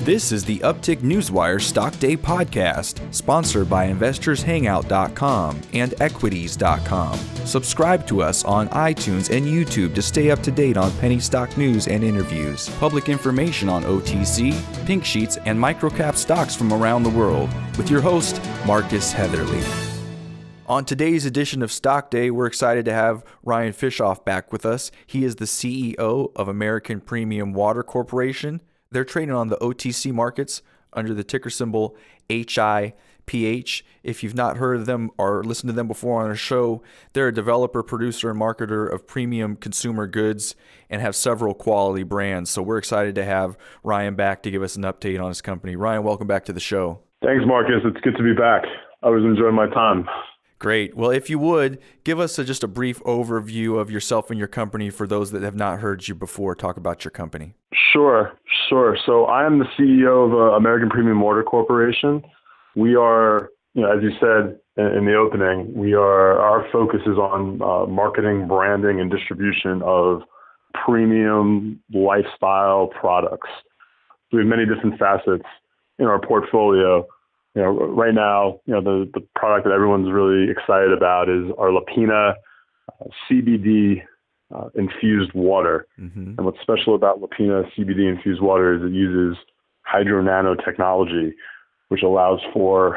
This is the Uptick Newswire Stock Day podcast, sponsored by InvestorsHangout.com and Equities.com. Subscribe to us on iTunes and YouTube to stay up to date on penny stock news and interviews, public information on OTC, pink sheets, and microcap stocks from around the world, with your host, Marcus Heatherly. On today's edition of Stock Day, we're excited to have Ryan Fishoff back with us. He is the CEO of American Premium Water Corporation. They're trading on the OTC markets under the ticker symbol HIPH. If you've not heard of them or listened to them before on our show, they're a developer, producer, and marketer of premium consumer goods and have several quality brands. So we're excited to have Ryan back to give us an update on his company. Ryan, welcome back to the show. Thanks, Marcus. It's good to be back. I was enjoying my time. Great. Well, if you would, give us just a brief overview of yourself and your company for those that have not heard you before. Talk about your company. Sure. So I am the CEO of American Premium Water Corporation. We are, as you said in the opening, our focus is on marketing, branding, and distribution of premium lifestyle products. We have many different facets in our portfolio. Right now, the product that everyone's really excited about is our Lapina CBD infused water. Mm-hmm. And what's special about Lapina CBD infused water is it uses hydro nanotechnology, which allows for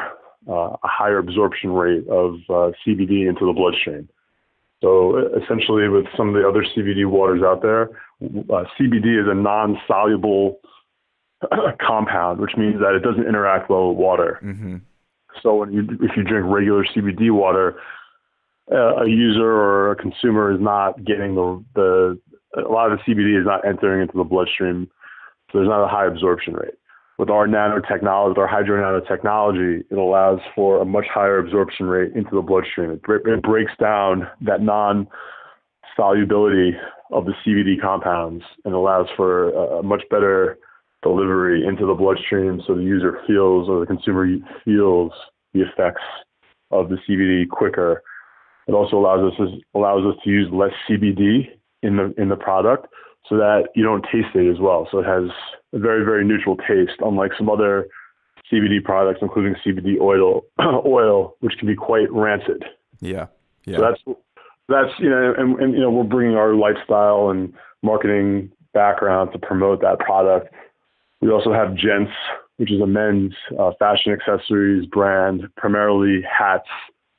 a higher absorption rate of CBD into the bloodstream. So essentially, with some of the other CBD waters out there, CBD is a non-soluble compound, which means that it doesn't interact well with water. Mm-hmm. So if you drink regular CBD water, a user or a consumer is not getting a lot of the CBD is not entering into the bloodstream, so there's not a high absorption rate. With our nanotechnology, with our hydro nanotechnology, it allows for a much higher absorption rate into the bloodstream. It breaks down that non-solubility of the CBD compounds and allows for a much better delivery into the bloodstream, so the user feels or the consumer feels the effects of the CBD quicker. It also allows us to use less CBD in the product, so that you don't taste it as well. So it has a very, very neutral taste, unlike some other CBD products, including CBD oil, which can be quite rancid. Yeah. So that's and we're bringing our lifestyle and marketing background to promote that product. We also have Gents, which is a men's fashion accessories brand, primarily hats,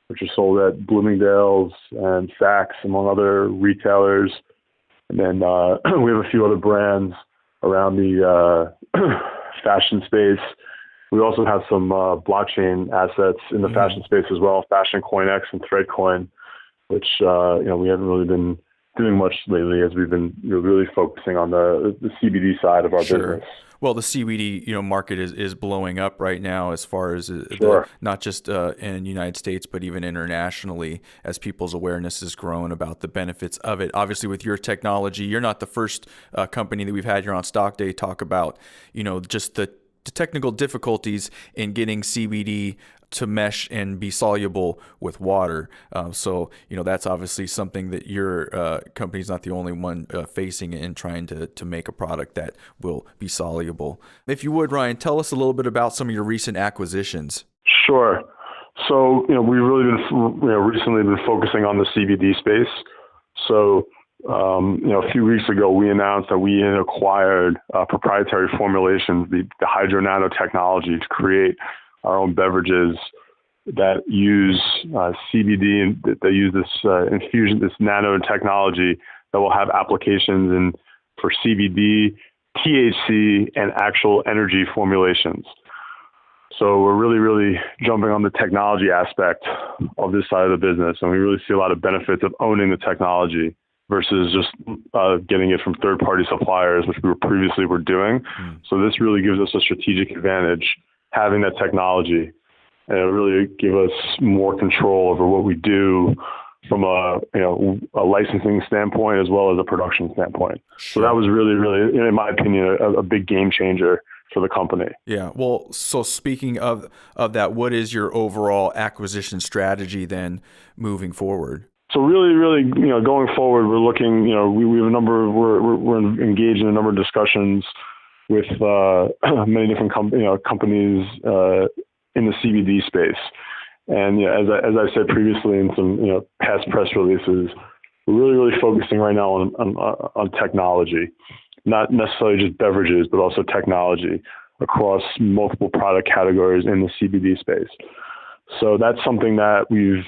which are sold at Bloomingdale's and Saks, among other retailers. And then we have a few other brands around the fashion space. We also have some blockchain assets in the fashion space as well, Fashion CoinX and ThreadCoin, which we haven't really been doing much lately, as we've been really focusing on the CBD side of our business. Well, the CBD market is blowing up right now, as far as not just in the United States, but even internationally, as people's awareness is growing about the benefits of it. Obviously, with your technology, you're not the first company that we've had here on Stock Day talk about just the technical difficulties in getting CBD to mesh and be soluble with water. So that's obviously something that your company's not the only one facing and trying to make a product that will be soluble. If you would, Ryan, tell us a little bit about some of your recent acquisitions. Sure. So, we've really been, recently been focusing on the CBD space. So, a few weeks ago, we announced that we had acquired proprietary formulations, the hydro nanotechnology, to create our own beverages that use CBD and that use this infusion, this nanotechnology that will have applications for CBD, THC, and actual energy formulations. So we're really, really jumping on the technology aspect of this side of the business, and we really see a lot of benefits of owning the technology versus just getting it from third-party suppliers, which we previously were doing. So this really gives us a strategic advantage, having that technology, and it really give us more control over what we do from a licensing standpoint as well as a production standpoint. So that was really, really, in my opinion, a big game changer for the company. Yeah. Well, so speaking of that, what is your overall acquisition strategy then moving forward? So really, going forward, we're looking, we have we're engaged in a number of discussions with many different companies in the CBD space. And as I said previously in some past press releases, we're really focusing right now on technology, not necessarily just beverages, but also technology across multiple product categories in the CBD space. So that's something that we've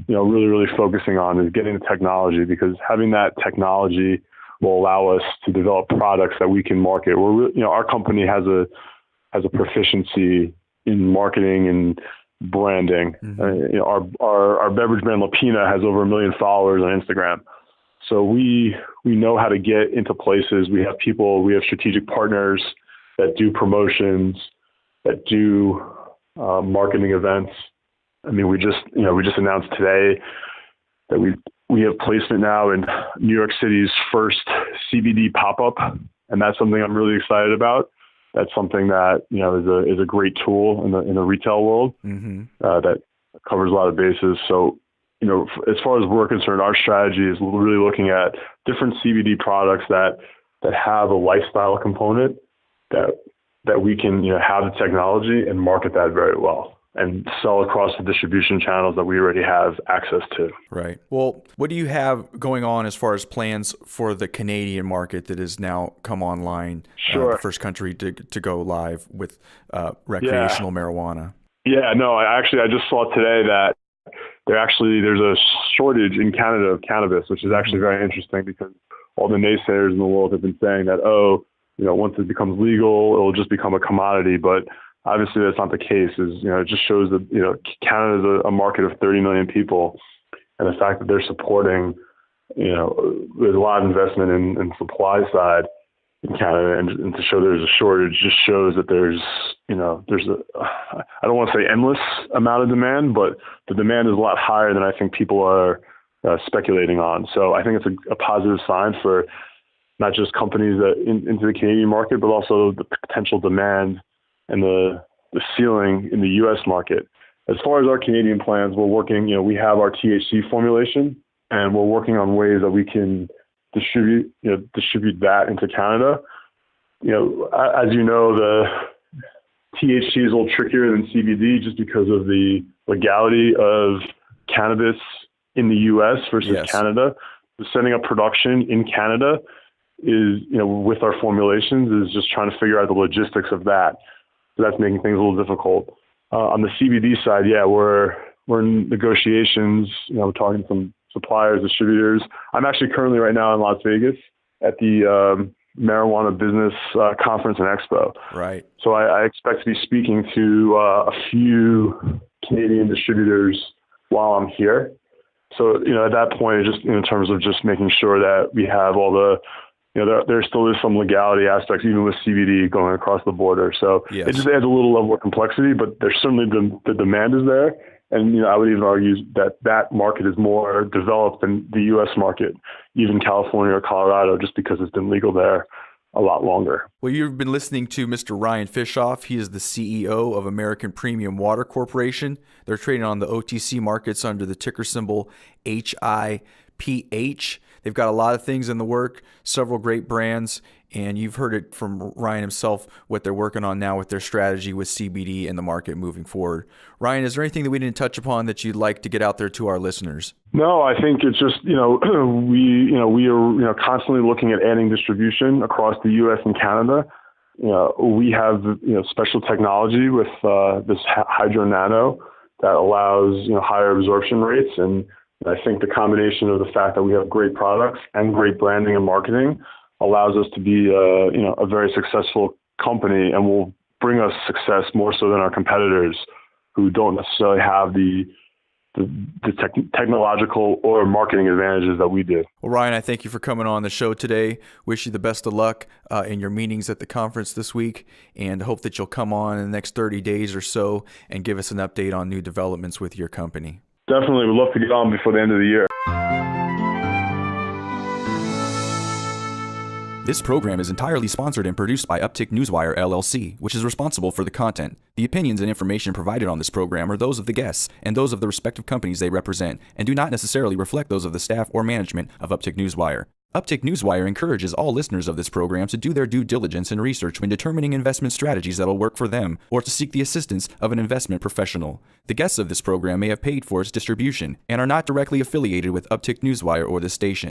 really focusing on, is getting the technology, because having that technology will allow us to develop products that we can market. Our company has a proficiency in marketing and branding. Mm-hmm. Our beverage brand Lapina has over 1 million followers on Instagram. So we know how to get into places. We have strategic partners that do promotions, that do marketing events. I mean, we just announced today that we have placement now in New York City's first CBD pop-up, and that's something I'm really excited about. That's something that is a great tool in the retail world. Mm-hmm. That covers a lot of bases. So as far as we're concerned, our strategy is really looking at different CBD products that have a lifestyle component that we can have the technology and market that very well and sell across the distribution channels that we already have access to. Right. Well, what do you have going on as far as plans for the Canadian market that has now come online? Sure. The first country to go live with recreational marijuana. Yeah, no, I just saw today that there's a shortage in Canada of cannabis, which is actually very interesting, because all the naysayers in the world have been saying that, once it becomes legal, it'll just become a commodity. But obviously that's not the case. It just shows that, Canada is a market of 30 million people. And the fact that they're supporting, there's a lot of investment in supply side in Canada, and to show there's a shortage just shows that there's I don't want to say endless amount of demand, but the demand is a lot higher than I think people are speculating on. So I think it's a positive sign for not just companies into the Canadian market, but also the potential demand and the ceiling in the U.S. market. As far as our Canadian plans, we're working, we have our THC formulation, and we're working on ways that we can distribute that into Canada. As you know, the THC is a little trickier than CBD just because of the legality of cannabis in the U.S. versus Canada. So setting up production in Canada is, with our formulations, is just trying to figure out the logistics of that. So that's making things a little difficult. On the CBD side, we're in negotiations. We're talking to some suppliers, distributors. I'm actually currently right now in Las Vegas at the Marijuana Business Conference and Expo. Right. So I expect to be speaking to a few Canadian distributors while I'm here. So, at that point, just in terms of just making sure that we have all the, there still is some legality aspects, even with CBD going across the border. So It just adds a little level of complexity, but there's certainly the demand is there. And, I would even argue that market is more developed than the U.S. market, even California or Colorado, just because it's been legal there a lot longer. Well, you've been listening to Mr. Ryan Fishoff. He is the CEO of American Premium Water Corporation. They're trading on the OTC markets under the ticker symbol HIPH. They've got a lot of things in the work, several great brands, and you've heard it from Ryan himself what they're working on now with their strategy with CBD in the market moving forward. Ryan, is there anything that we didn't touch upon that you'd like to get out there to our listeners? No, I think it's just, we are constantly looking at adding distribution across the U.S. and Canada. We have, special technology with this Hydro Nano that allows, higher absorption rates. And I think the combination of the fact that we have great products and great branding and marketing allows us to be a very successful company, and will bring us success more so than our competitors who don't necessarily have the technological or marketing advantages that we do. Well, Ryan, I thank you for coming on the show today. Wish you the best of luck in your meetings at the conference this week, and hope that you'll come on in the next 30 days or so and give us an update on new developments with your company. Definitely. We'd love to get on before the end of the year. This program is entirely sponsored and produced by Uptick Newswire, LLC, which is responsible for the content. The opinions and information provided on this program are those of the guests and those of the respective companies they represent, and do not necessarily reflect those of the staff or management of Uptick Newswire. Uptick Newswire encourages all listeners of this program to do their due diligence and research when determining investment strategies that will work for them, or to seek the assistance of an investment professional. The guests of this program may have paid for its distribution and are not directly affiliated with Uptick Newswire or this station.